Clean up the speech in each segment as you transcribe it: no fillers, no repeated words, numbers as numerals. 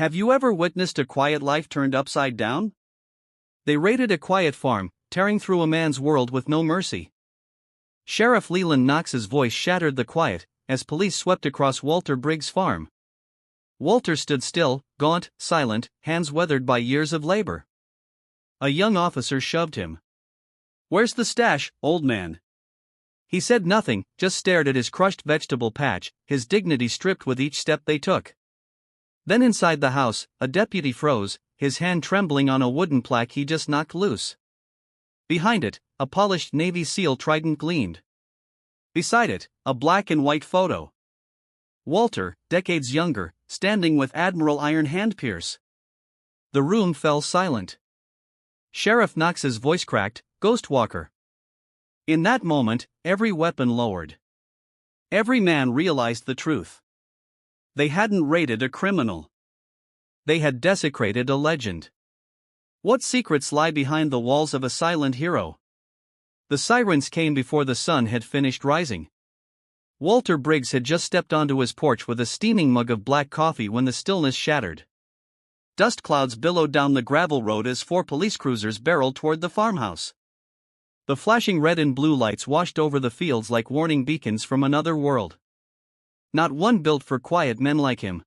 Have you ever witnessed a quiet life turned upside down? They raided a quiet farm, tearing through a man's world with no mercy. Sheriff Leland Knox's voice shattered the quiet as police swept across Walter Briggs' farm. Walter stood still, gaunt, silent, hands weathered by years of labor. A young officer shoved him. "Where's the stash, old man?" He said nothing, just stared at his crushed vegetable patch, his dignity stripped with each step they took. Then inside the house, a deputy froze, his hand trembling on a wooden plaque he just knocked loose. Behind it, a polished Navy SEAL Trident gleamed. Beside it, a black and white photo. Walter, decades younger, standing with Admiral Iron Hand Pierce. The room fell silent. Sheriff Knox's voice cracked, "Ghostwalker." In that moment, every weapon lowered. Every man realized the truth. They hadn't raided a criminal. They had desecrated a legend. What secrets lie behind the walls of a silent hero? The sirens came before the sun had finished rising. Walter Briggs had just stepped onto his porch with a steaming mug of black coffee when the stillness shattered. Dust clouds billowed down the gravel road as 4 police cruisers barreled toward the farmhouse. The flashing red and blue lights washed over the fields like warning beacons from another world. Not one built for quiet men like him.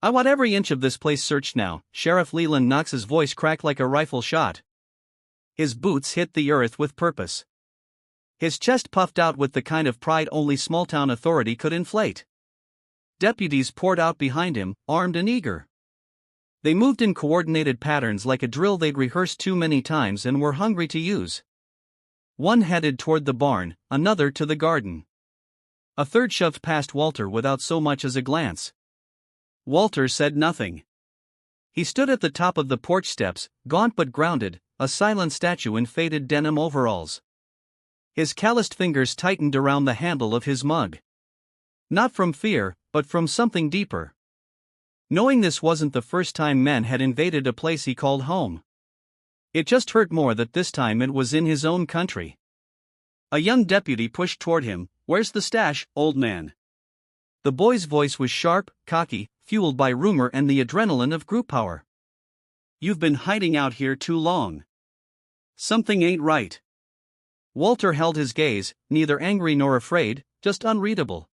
"I want every inch of this place searched now," Sheriff Leland Knox's voice cracked like a rifle shot. His boots hit the earth with purpose. His chest puffed out with the kind of pride only small-town authority could inflate. Deputies poured out behind him, armed and eager. They moved in coordinated patterns like a drill they'd rehearsed too many times and were hungry to use. One headed toward the barn, another to the garden. A third shoved past Walter without so much as a glance. Walter said nothing. He stood at the top of the porch steps, gaunt but grounded, a silent statue in faded denim overalls. His calloused fingers tightened around the handle of his mug. Not from fear, but from something deeper. Knowing this wasn't the first time men had invaded a place he called home. It just hurt more that this time it was in his own country. A young deputy pushed toward him. "Where's the stash, old man?" The boy's voice was sharp, cocky, fueled by rumor and the adrenaline of group power. "You've been hiding out here too long. Something ain't right." Walter held his gaze, neither angry nor afraid, just unreadable.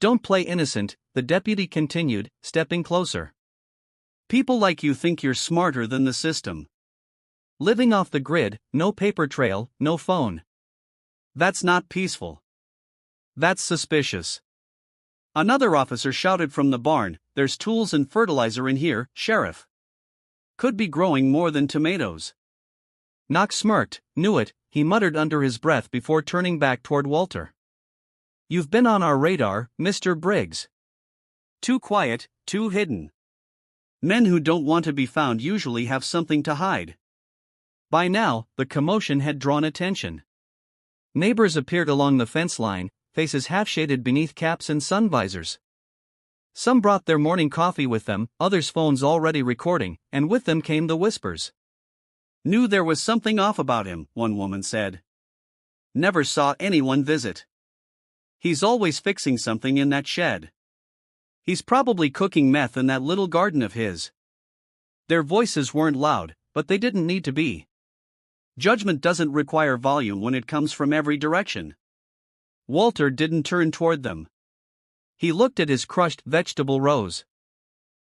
"Don't play innocent," the deputy continued, stepping closer. "People like you think you're smarter than the system. Living off the grid, no paper trail, no phone. That's not peaceful. That's suspicious." Another officer shouted from the barn, "There's tools and fertilizer in here, Sheriff. Could be growing more than tomatoes." Knox smirked, knew it, he muttered under his breath before turning back toward Walter. "You've been on our radar, Mr. Briggs. Too quiet, too hidden. Men who don't want to be found usually have something to hide." By now, the commotion had drawn attention. Neighbors appeared along the fence line, faces half-shaded beneath caps and sun visors. Some brought their morning coffee with them, others phones already recording, and with them came the whispers. "Knew there was something off about him," one woman said. "Never saw anyone visit. He's always fixing something in that shed. He's probably cooking meth in that little garden of his." Their voices weren't loud, but they didn't need to be. Judgment doesn't require volume when it comes from every direction. Walter didn't turn toward them. He looked at his crushed vegetable rows.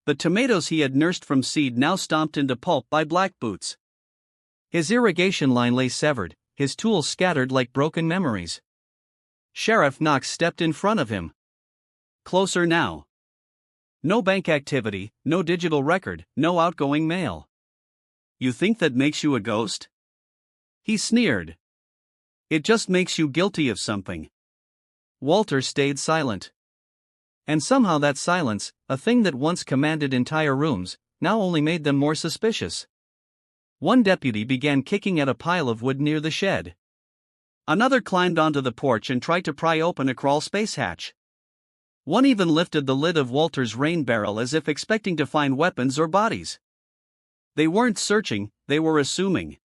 The tomatoes he had nursed from seed now stomped into pulp by black boots. His irrigation line lay severed, his tools scattered like broken memories. Sheriff Knox stepped in front of him. Closer now. No bank activity, no digital record, no outgoing mail. "You think that makes you a ghost?" He sneered. "It just makes you guilty of something." Walter stayed silent. And somehow that silence, a thing that once commanded entire rooms, now only made them more suspicious. One deputy began kicking at a pile of wood near the shed. Another climbed onto the porch and tried to pry open a crawl space hatch. One even lifted the lid of Walter's rain barrel as if expecting to find weapons or bodies. They weren't searching, they were assuming.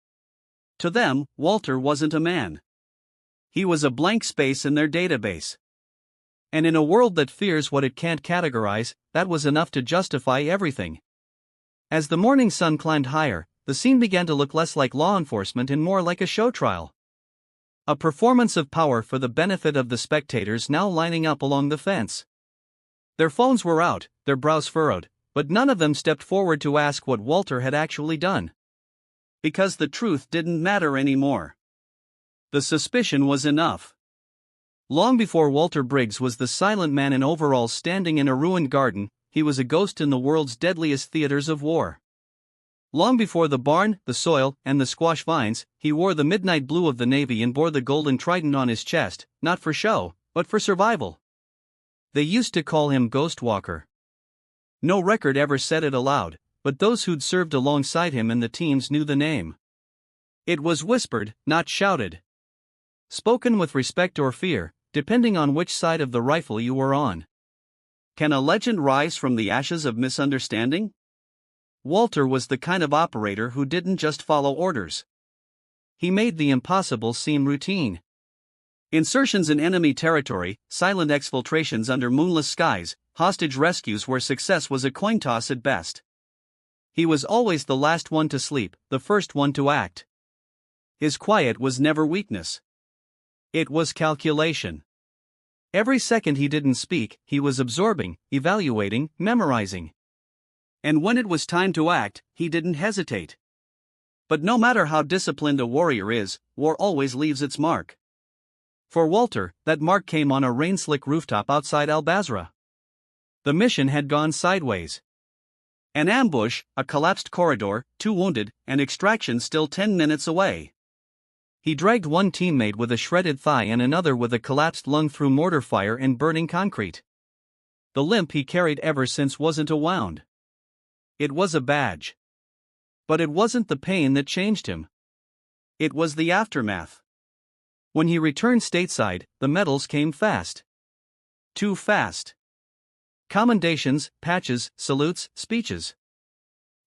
To them, Walter wasn't a man. He was a blank space in their database. And in a world that fears what it can't categorize, that was enough to justify everything. As the morning sun climbed higher, the scene began to look less like law enforcement and more like a show trial. A performance of power for the benefit of the spectators now lining up along the fence. Their phones were out, their brows furrowed, but none of them stepped forward to ask what Walter had actually done. Because the truth didn't matter anymore. The suspicion was enough. Long before Walter Briggs was the silent man in overalls standing in a ruined garden, he was a ghost in the world's deadliest theaters of war. Long before the barn, the soil, and the squash vines, he wore the midnight blue of the Navy and bore the golden trident on his chest, not for show, but for survival. They used to call him Ghost Walker. No record ever said it aloud, but those who'd served alongside him and the teams knew the name. It was whispered, not shouted. Spoken with respect or fear, depending on which side of the rifle you were on. Can a legend rise from the ashes of misunderstanding? Walter was the kind of operator who didn't just follow orders. He made the impossible seem routine. Insertions in enemy territory, silent exfiltrations under moonless skies, hostage rescues where success was a coin toss at best. He was always the last one to sleep, the first one to act. His quiet was never weakness. It was calculation. Every second he didn't speak, he was absorbing, evaluating, memorizing. And when it was time to act, he didn't hesitate. But no matter how disciplined a warrior is, war always leaves its mark. For Walter, that mark came on a rain-slick rooftop outside Al-Basra. The mission had gone sideways. An ambush, a collapsed corridor, 2 wounded, and extraction still 10 minutes away. He dragged one teammate with a shredded thigh and another with a collapsed lung through mortar fire and burning concrete. The limp he carried ever since wasn't a wound. It was a badge. But it wasn't the pain that changed him. It was the aftermath. When he returned stateside, the medals came fast. Too fast. Commendations, patches, salutes, speeches.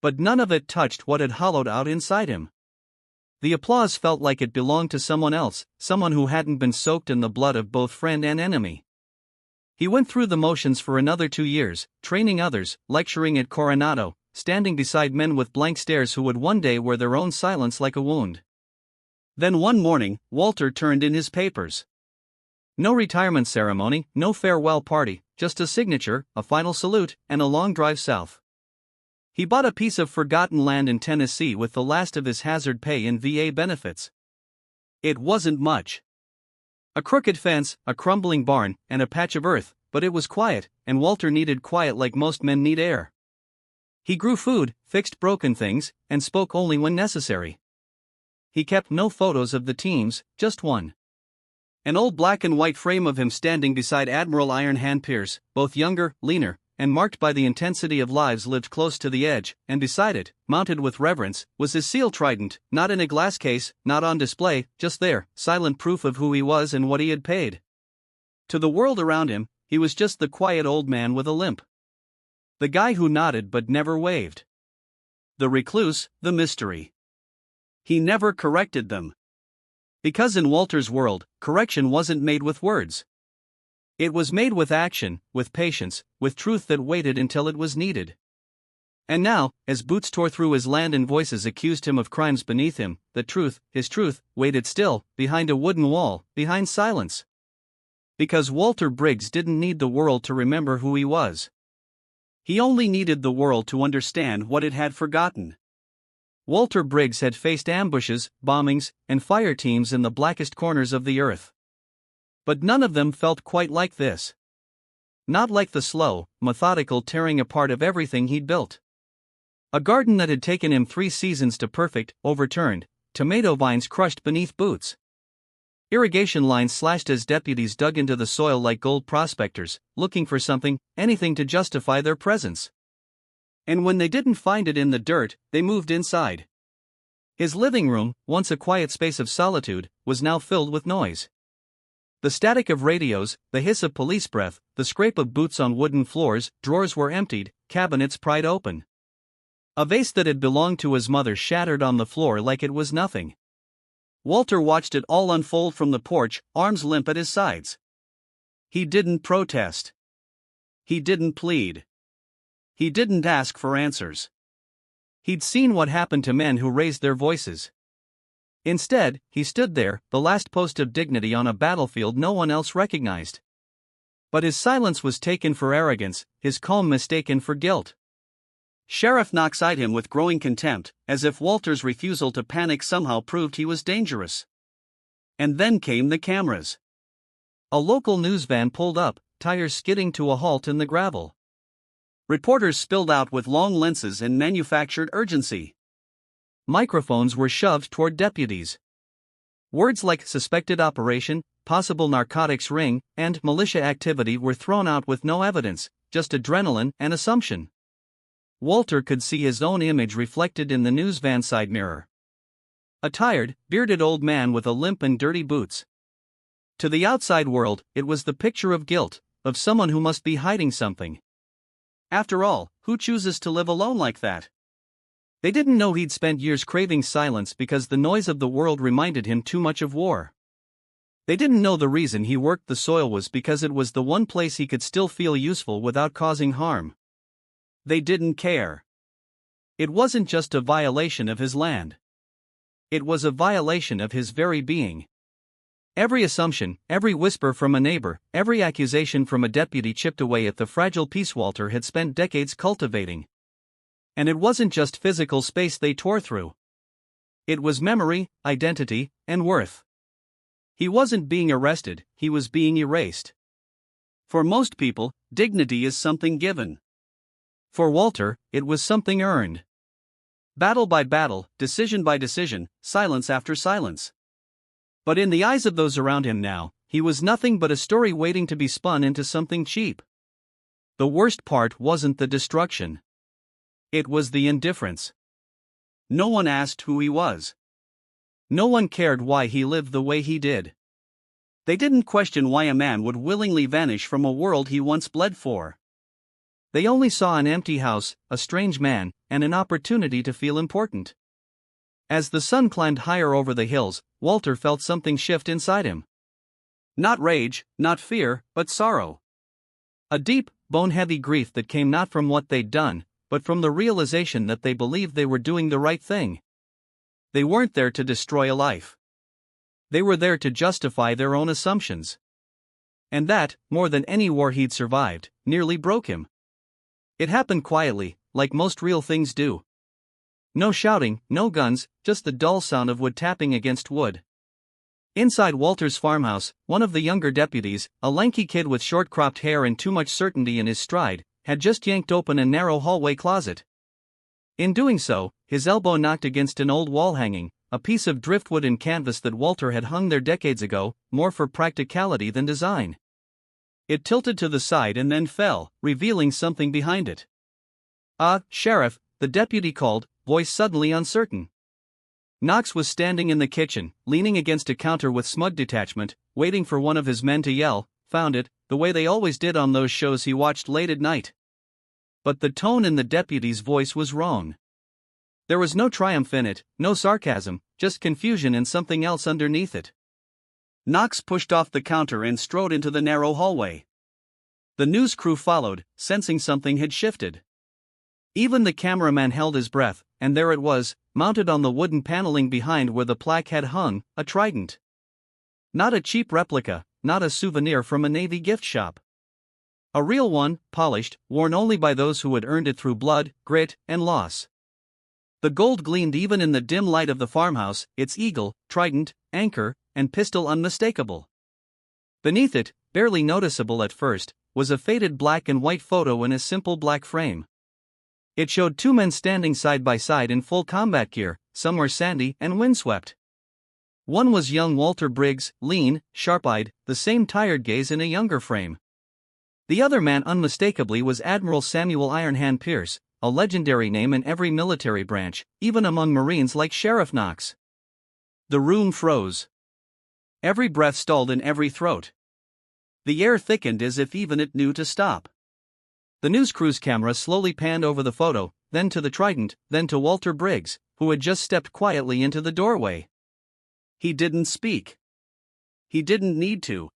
But none of it touched what had hollowed out inside him. The applause felt like it belonged to someone else, someone who hadn't been soaked in the blood of both friend and enemy. He went through the motions for another 2 years, training others, lecturing at Coronado, standing beside men with blank stares who would one day wear their own silence like a wound. Then one morning, Walter turned in his papers. No retirement ceremony, no farewell party, just a signature, a final salute, and a long drive south. He bought a piece of forgotten land in Tennessee with the last of his hazard pay and VA benefits. It wasn't much. A crooked fence, a crumbling barn, and a patch of earth, but it was quiet, and Walter needed quiet like most men need air. He grew food, fixed broken things, and spoke only when necessary. He kept no photos of the teams, just one. An old black and white frame of him standing beside Admiral Iron Hand Pierce, both younger, leaner, and marked by the intensity of lives lived close to the edge, and beside it, mounted with reverence, was his seal trident, not in a glass case, not on display, just there, silent proof of who he was and what he had paid. To the world around him, he was just the quiet old man with a limp. The guy who nodded but never waved. The recluse, the mystery. He never corrected them. Because in Walter's world, correction wasn't made with words. It was made with action, with patience, with truth that waited until it was needed. And now, as boots tore through his land and voices accused him of crimes beneath him, the truth, his truth, waited still, behind a wooden wall, behind silence. Because Walter Briggs didn't need the world to remember who he was. He only needed the world to understand what it had forgotten. Walter Briggs had faced ambushes, bombings, and fire teams in the blackest corners of the earth. But none of them felt quite like this. Not like the slow, methodical tearing apart of everything he'd built. A garden that had taken him 3 seasons to perfect, overturned, tomato vines crushed beneath boots. Irrigation lines slashed as deputies dug into the soil like gold prospectors, looking for something, anything to justify their presence. And when they didn't find it in the dirt, they moved inside. His living room, once a quiet space of solitude, was now filled with noise. The static of radios, the hiss of police breath, the scrape of boots on wooden floors, drawers were emptied, cabinets pried open. A vase that had belonged to his mother shattered on the floor like it was nothing. Walter watched it all unfold from the porch, arms limp at his sides. He didn't protest. He didn't plead. He didn't ask for answers. He'd seen what happened to men who raised their voices. Instead, he stood there, the last post of dignity on a battlefield no one else recognized. But his silence was taken for arrogance, his calm mistaken for guilt. Sheriff Knox eyed him with growing contempt, as if Walter's refusal to panic somehow proved he was dangerous. And then came the cameras. A local news van pulled up, tires skidding to a halt in the gravel. Reporters spilled out with long lenses and manufactured urgency. Microphones were shoved toward deputies. Words like suspected operation, possible narcotics ring, and militia activity were thrown out with no evidence, just adrenaline and assumption. Walter could see his own image reflected in the news van side mirror. A tired, bearded old man with a limp and dirty boots. To the outside world, it was the picture of guilt, of someone who must be hiding something. After all, who chooses to live alone like that? They didn't know he'd spent years craving silence because the noise of the world reminded him too much of war. They didn't know the reason he worked the soil was because it was the one place he could still feel useful without causing harm. They didn't care. It wasn't just a violation of his land. It was a violation of his very being. Every assumption, every whisper from a neighbor, every accusation from a deputy chipped away at the fragile peace Walter had spent decades cultivating. And it wasn't just physical space they tore through. It was memory, identity, and worth. He wasn't being arrested, he was being erased. For most people, dignity is something given. For Walter, it was something earned. Battle by battle, decision by decision, silence after silence. But in the eyes of those around him now, he was nothing but a story waiting to be spun into something cheap. The worst part wasn't the destruction. It was the indifference. No one asked who he was. No one cared why he lived the way he did. They didn't question why a man would willingly vanish from a world he once bled for. They only saw an empty house, a strange man, and an opportunity to feel important. As the sun climbed higher over the hills, Walter felt something shift inside him. Not rage, not fear, but sorrow. A deep, bone-heavy grief that came not from what they'd done, but from the realization that they believed they were doing the right thing. They weren't there to destroy a life. They were there to justify their own assumptions. And that, more than any war he'd survived, nearly broke him. It happened quietly, like most real things do. No shouting, no guns, just the dull sound of wood tapping against wood. Inside Walter's farmhouse, one of the younger deputies, a lanky kid with short-cropped hair and too much certainty in his stride, had just yanked open a narrow hallway closet. In doing so, his elbow knocked against an old wall hanging, a piece of driftwood and canvas that Walter had hung there decades ago, more for practicality than design. It tilted to the side and then fell, revealing something behind it. Sheriff," the deputy called, voice suddenly uncertain. Knox was standing in the kitchen, leaning against a counter with smug detachment, waiting for one of his men to yell, "Found it," the way they always did on those shows he watched late at night. But the tone in the deputy's voice was wrong. There was no triumph in it, no sarcasm, just confusion and something else underneath it. Knox pushed off the counter and strode into the narrow hallway. The news crew followed, sensing something had shifted. Even the cameraman held his breath, and there it was, mounted on the wooden paneling behind where the plaque had hung, a Trident. Not a cheap replica, not a souvenir from a Navy gift shop. A real one, polished, worn only by those who had earned it through blood, grit, and loss. The gold gleamed even in the dim light of the farmhouse, its eagle, trident, anchor, and pistol unmistakable. Beneath it, barely noticeable at first, was a faded black and white photo in a simple black frame. It showed two men standing side by side in full combat gear, somewhere sandy and windswept. One was young Walter Briggs, lean, sharp-eyed, the same tired gaze in a younger frame. The other man unmistakably was Admiral Samuel Ironhand Pierce, a legendary name in every military branch, even among Marines like Sheriff Knox. The room froze. Every breath stalled in every throat. The air thickened as if even it knew to stop. The news crew's camera slowly panned over the photo, then to the Trident, then to Walter Briggs, who had just stepped quietly into the doorway. He didn't speak. He didn't need to.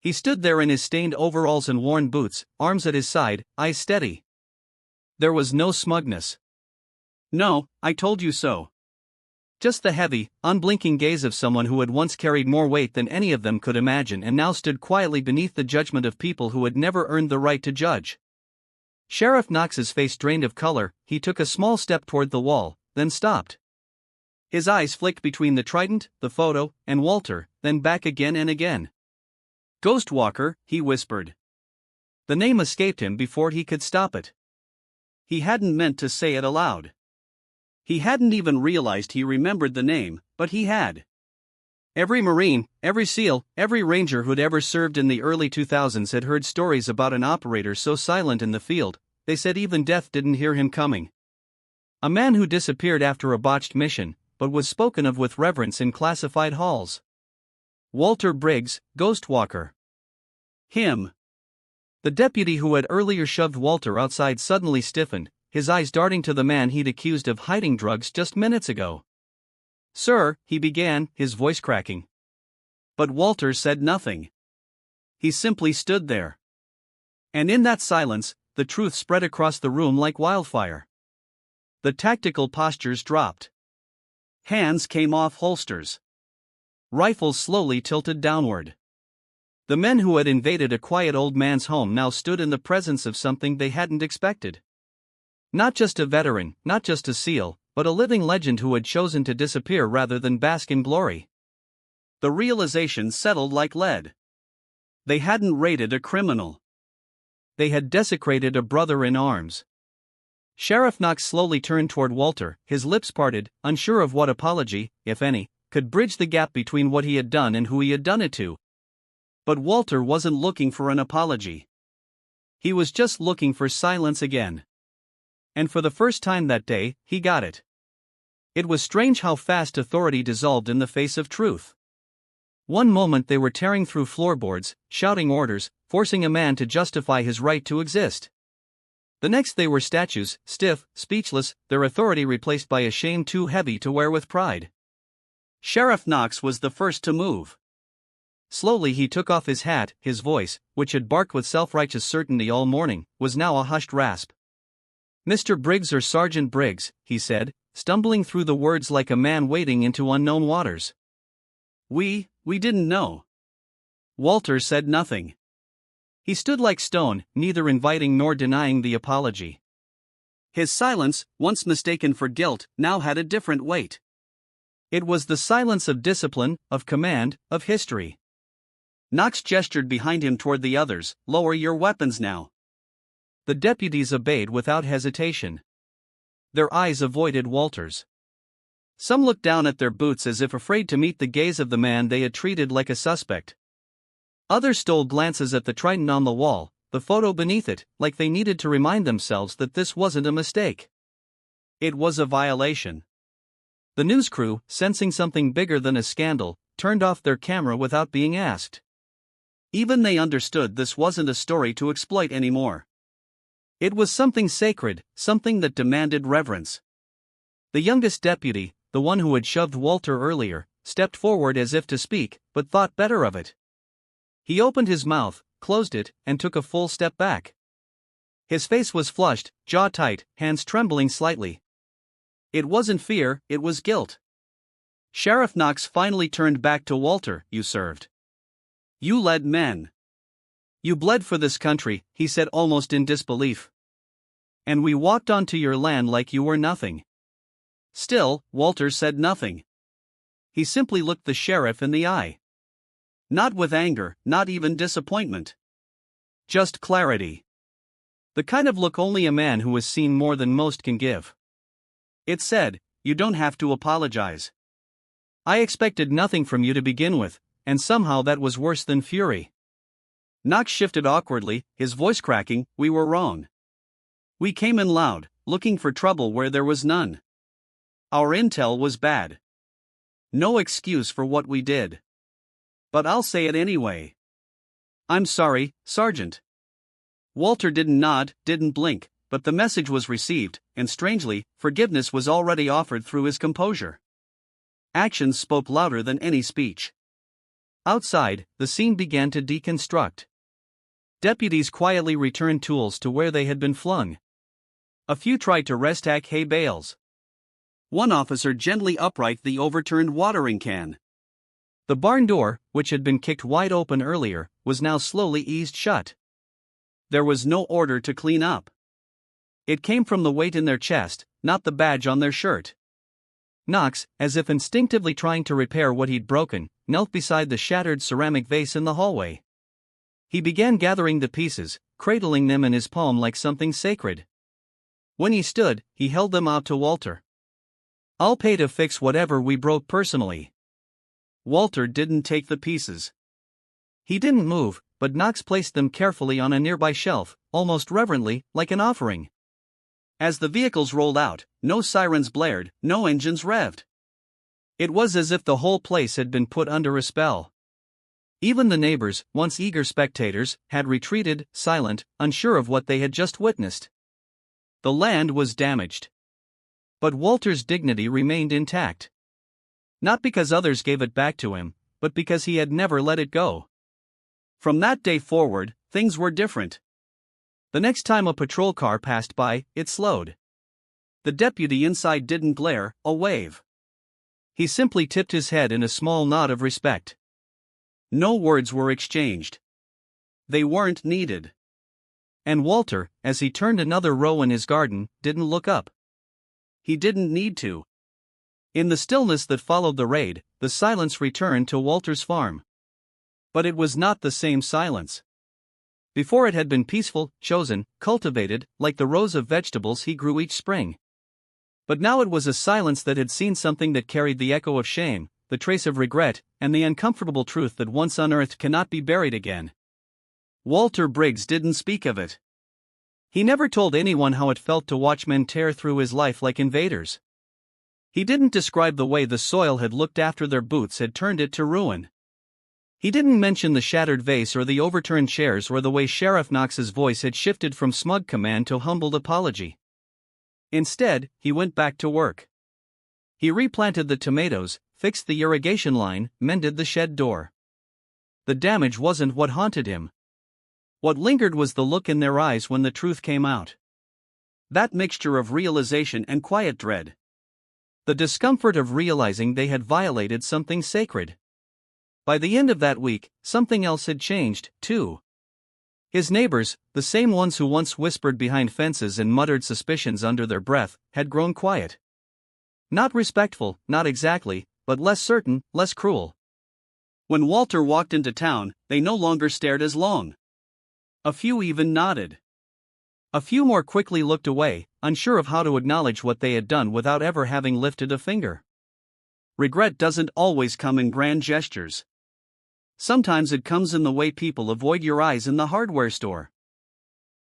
He stood there in his stained overalls and worn boots, arms at his side, eyes steady. There was no smugness. No, I told you so. Just the heavy, unblinking gaze of someone who had once carried more weight than any of them could imagine and now stood quietly beneath the judgment of people who had never earned the right to judge. Sheriff Knox's face drained of color. He took a small step toward the wall, then stopped. His eyes flicked between the Trident, the photo, and Walter, then back again and again. Ghostwalker, he whispered. The name escaped him before he could stop it. He hadn't meant to say it aloud. He hadn't even realized he remembered the name, but he had. Every Marine, every SEAL, every Ranger who'd ever served in the early 2000s had heard stories about an operator so silent in the field, they said even death didn't hear him coming. A man who disappeared after a botched mission, but was spoken of with reverence in classified halls. Walter Briggs, Ghostwalker. Him. The deputy who had earlier shoved Walter outside suddenly stiffened, his eyes darting to the man he'd accused of hiding drugs just minutes ago. Sir, he began, his voice cracking. But Walter said nothing. He simply stood there. And in that silence, the truth spread across the room like wildfire. The tactical postures dropped. Hands came off holsters. Rifles slowly tilted downward. The men who had invaded a quiet old man's home now stood in the presence of something they hadn't expected. Not just a veteran, not just a SEAL, but a living legend who had chosen to disappear rather than bask in glory. The realization settled like lead. They hadn't raided a criminal. They had desecrated a brother in arms. Sheriff Knox slowly turned toward Walter, his lips parted, unsure of what apology, if any, could bridge the gap between what he had done and who he had done it to. But Walter wasn't looking for an apology. He was just looking for silence again. And for the first time that day, he got it. It was strange how fast authority dissolved in the face of truth. One moment they were tearing through floorboards, shouting orders, forcing a man to justify his right to exist. The next they were statues, stiff, speechless, their authority replaced by a shame too heavy to wear with pride. Sheriff Knox was the first to move. Slowly he took off his hat, his voice, which had barked with self-righteous certainty all morning, was now a hushed rasp. Mr. Briggs or Sergeant Briggs, he said, stumbling through the words like a man wading into unknown waters. We didn't know. Walter said nothing. He stood like stone, neither inviting nor denying the apology. His silence, once mistaken for guilt, now had a different weight. It was the silence of discipline, of command, of history. Knox gestured behind him toward the others. Lower your weapons now. The deputies obeyed without hesitation. Their eyes avoided Walter's. Some looked down at their boots as if afraid to meet the gaze of the man they had treated like a suspect. Others stole glances at the Trident on the wall, the photo beneath it, like they needed to remind themselves that this wasn't a mistake. It was a violation. The news crew, sensing something bigger than a scandal, turned off their camera without being asked. Even they understood this wasn't a story to exploit anymore. It was something sacred, something that demanded reverence. The youngest deputy, the one who had shoved Walter earlier, stepped forward as if to speak, but thought better of it. He opened his mouth, closed it, and took a full step back. His face was flushed, jaw tight, hands trembling slightly. It wasn't fear, it was guilt. Sheriff Knox finally turned back to Walter. You served. You led men. You bled for this country, he said almost in disbelief. And we walked onto your land like you were nothing. Still, Walter said nothing. He simply looked the sheriff in the eye. Not with anger, not even disappointment. Just clarity. The kind of look only a man who has seen more than most can give. It said, you don't have to apologize. I expected nothing from you to begin with, and somehow that was worse than fury. Knox shifted awkwardly, his voice cracking. We were wrong. We came in loud, looking for trouble where there was none. Our intel was bad. No excuse for what we did. But I'll say it anyway. I'm sorry, Sergeant. Walter didn't nod, didn't blink, but the message was received, and strangely, forgiveness was already offered through his composure. Actions spoke louder than any speech. Outside, the scene began to deconstruct. Deputies quietly returned tools to where they had been flung. A few tried to restack hay bales. One officer gently uprighted the overturned watering can. The barn door, which had been kicked wide open earlier, was now slowly eased shut. There was no order to clean up. It came from the weight in their chest, not the badge on their shirt. Knox, as if instinctively trying to repair what he'd broken, knelt beside the shattered ceramic vase in the hallway. He began gathering the pieces, cradling them in his palm like something sacred. When he stood, he held them out to Walter. "I'll pay to fix whatever we broke personally." Walter didn't take the pieces. He didn't move, but Knox placed them carefully on a nearby shelf, almost reverently, like an offering. As the vehicles rolled out, no sirens blared, no engines revved. It was as if the whole place had been put under a spell. Even the neighbors, once eager spectators, had retreated, silent, unsure of what they had just witnessed. The land was damaged. But Walter's dignity remained intact. Not because others gave it back to him, but because he had never let it go. From that day forward, things were different. The next time a patrol car passed by, it slowed. The deputy inside didn't glare, or wave. He simply tipped his head in a small nod of respect. No words were exchanged. They weren't needed. And Walter, as he turned another row in his garden, didn't look up. He didn't need to. In the stillness that followed the raid, the silence returned to Walter's farm. But it was not the same silence. Before it had been peaceful, chosen, cultivated, like the rows of vegetables he grew each spring. But now it was a silence that had seen something that carried the echo of shame, the trace of regret, and the uncomfortable truth that once unearthed cannot be buried again. Walter Briggs didn't speak of it. He never told anyone how it felt to watch men tear through his life like invaders. He didn't describe the way the soil had looked after their boots had turned it to ruin. He didn't mention the shattered vase or the overturned chairs or the way Sheriff Knox's voice had shifted from smug command to humbled apology. Instead, he went back to work. He replanted the tomatoes, fixed the irrigation line, mended the shed door. The damage wasn't what haunted him. What lingered was the look in their eyes when the truth came out. That mixture of realization and quiet dread. The discomfort of realizing they had violated something sacred. By the end of that week, something else had changed, too. His neighbors, the same ones who once whispered behind fences and muttered suspicions under their breath, had grown quiet. Not respectful, not exactly, but less certain, less cruel. When Walter walked into town, they no longer stared as long. A few even nodded. A few more quickly looked away, unsure of how to acknowledge what they had done without ever having lifted a finger. Regret doesn't always come in grand gestures. Sometimes it comes in the way people avoid your eyes in the hardware store.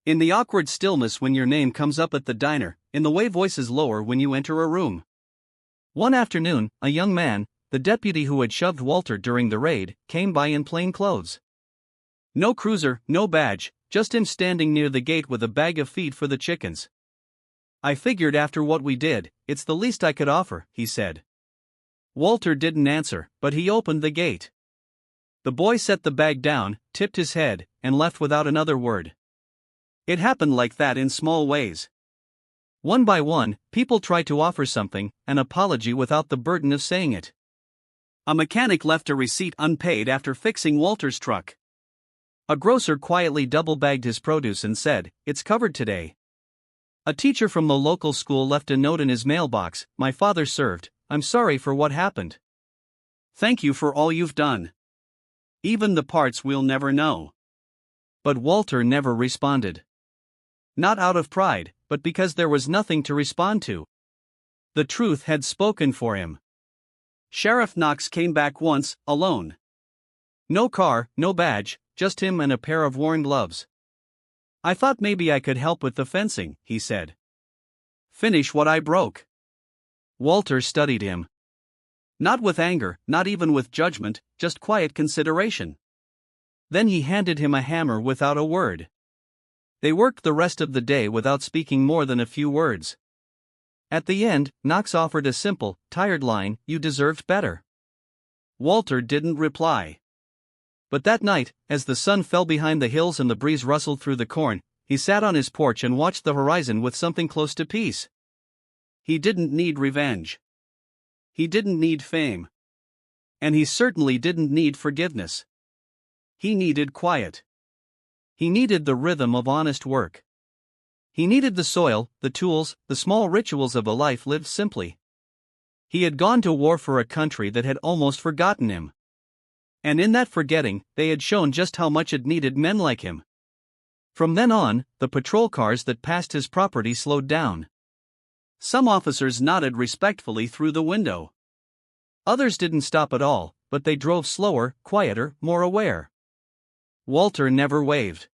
In the awkward stillness when your name comes up at the diner, in the way voices lower when you enter a room. One afternoon, a young man, the deputy who had shoved Walter during the raid, came by in plain clothes. No cruiser, no badge, just him standing near the gate with a bag of feed for the chickens. "I figured after what we did, it's the least I could offer," he said. Walter didn't answer, but he opened the gate. The boy set the bag down, tipped his head, and left without another word. It happened like that in small ways. One by one, people tried to offer something, an apology without the burden of saying it. A mechanic left a receipt unpaid after fixing Walter's truck. A grocer quietly double-bagged his produce and said, "It's covered today." A teacher from the local school left a note in his mailbox, "My father served, I'm sorry for what happened. Thank you for all you've done. Even the parts we'll never know." But Walter never responded. Not out of pride, but because there was nothing to respond to. The truth had spoken for him. Sheriff Knox came back once, alone. No car, no badge, just him and a pair of worn gloves. "I thought maybe I could help with the fencing," he said. "Finish what I broke." Walter studied him. Not with anger, not even with judgment, just quiet consideration. Then he handed him a hammer without a word. They worked the rest of the day without speaking more than a few words. At the end, Knox offered a simple, tired line, "You deserved better." Walter didn't reply. But that night, as the sun fell behind the hills and the breeze rustled through the corn, he sat on his porch and watched the horizon with something close to peace. He didn't need revenge. He didn't need fame. And he certainly didn't need forgiveness. He needed quiet. He needed the rhythm of honest work. He needed the soil, the tools, the small rituals of a life lived simply. He had gone to war for a country that had almost forgotten him. And in that forgetting, they had shown just how much it needed men like him. From then on, the patrol cars that passed his property slowed down. Some officers nodded respectfully through the window. Others didn't stop at all, but they drove slower, quieter, more aware. Walter never waved.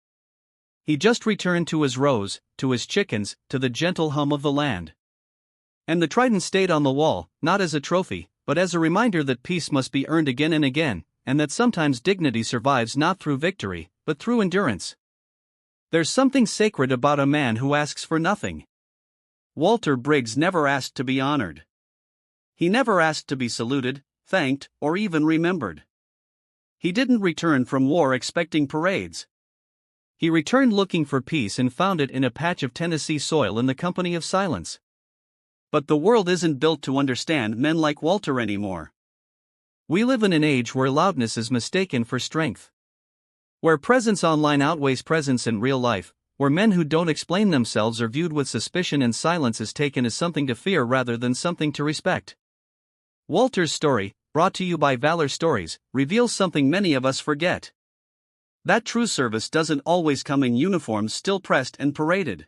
He just returned to his rows, to his chickens, to the gentle hum of the land. And the Trident stayed on the wall, not as a trophy, but as a reminder that peace must be earned again and again, and that sometimes dignity survives not through victory, but through endurance. There's something sacred about a man who asks for nothing. Walter Briggs never asked to be honored. He never asked to be saluted, thanked, or even remembered. He didn't return from war expecting parades. He returned looking for peace and found it in a patch of Tennessee soil in the company of silence. But the world isn't built to understand men like Walter anymore. We live in an age where loudness is mistaken for strength. Where presence online outweighs presence in real life, where men who don't explain themselves are viewed with suspicion and silence is taken as something to fear rather than something to respect. Walter's story, brought to you by Valor Stories, reveals something many of us forget. That true service doesn't always come in uniforms still pressed and paraded.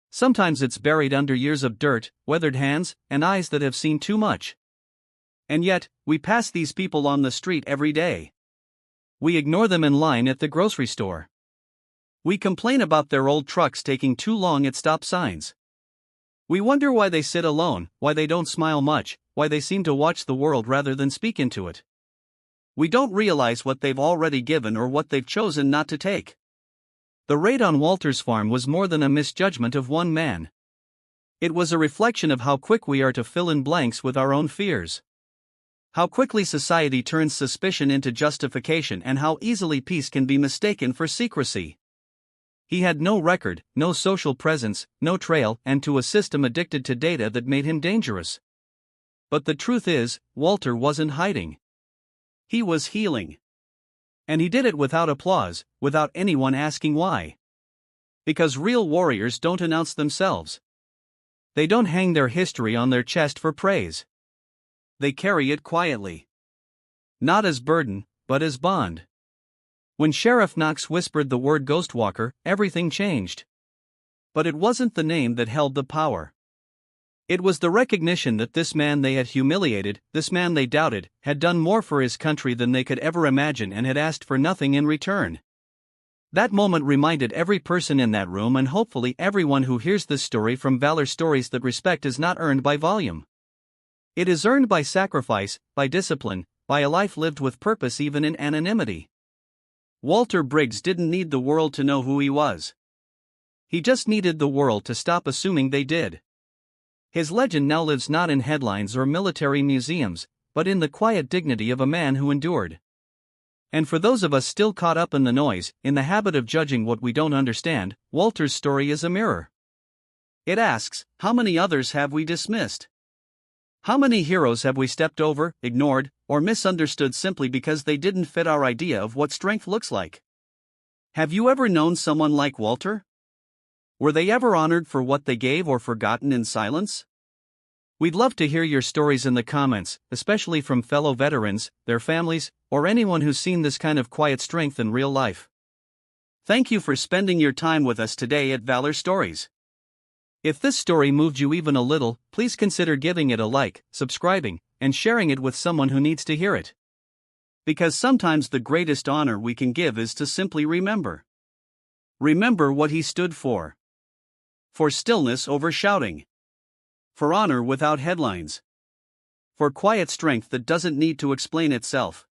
Sometimes it's buried under years of dirt, weathered hands, and eyes that have seen too much. And yet, we pass these people on the street every day. We ignore them in line at the grocery store. We complain about their old trucks taking too long at stop signs. We wonder why they sit alone, why they don't smile much, why they seem to watch the world rather than speak into it. We don't realize what they've already given or what they've chosen not to take. The raid on Walter's farm was more than a misjudgment of one man. It was a reflection of how quick we are to fill in blanks with our own fears. How quickly society turns suspicion into justification and how easily peace can be mistaken for secrecy. He had no record, no social presence, no trail, and to a system addicted to data that made him dangerous. But the truth is, Walter wasn't hiding. He was healing. And he did it without applause, without anyone asking why. Because real warriors don't announce themselves. They don't hang their history on their chest for praise. They carry it quietly. Not as burden, but as bond. When Sheriff Knox whispered the word Ghostwalker, everything changed. But it wasn't the name that held the power. It was the recognition that this man they had humiliated, this man they doubted, had done more for his country than they could ever imagine and had asked for nothing in return. That moment reminded every person in that room and hopefully everyone who hears this story from Valor Stories that respect is not earned by volume. It is earned by sacrifice, by discipline, by a life lived with purpose even in anonymity. Walter Briggs didn't need the world to know who he was. He just needed the world to stop assuming they did. His legend now lives not in headlines or military museums, but in the quiet dignity of a man who endured. And for those of us still caught up in the noise, in the habit of judging what we don't understand, Walter's story is a mirror. It asks, how many others have we dismissed? How many heroes have we stepped over, ignored, or misunderstood simply because they didn't fit our idea of what strength looks like? Have you ever known someone like Walter? Were they ever honored for what they gave or forgotten in silence? We'd love to hear your stories in the comments, especially from fellow veterans, their families, or anyone who's seen this kind of quiet strength in real life. Thank you for spending your time with us today at Valor Stories. If this story moved you even a little, please consider giving it a like, subscribing, and sharing it with someone who needs to hear it. Because sometimes the greatest honor we can give is to simply remember. Remember what he stood for. For stillness over shouting. For honor without headlines. For quiet strength that doesn't need to explain itself.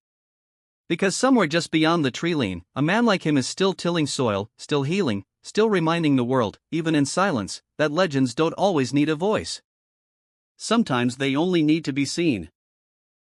Because somewhere just beyond the tree line, a man like him is still tilling soil, still healing, still reminding the world, even in silence, that legends don't always need a voice. Sometimes they only need to be seen.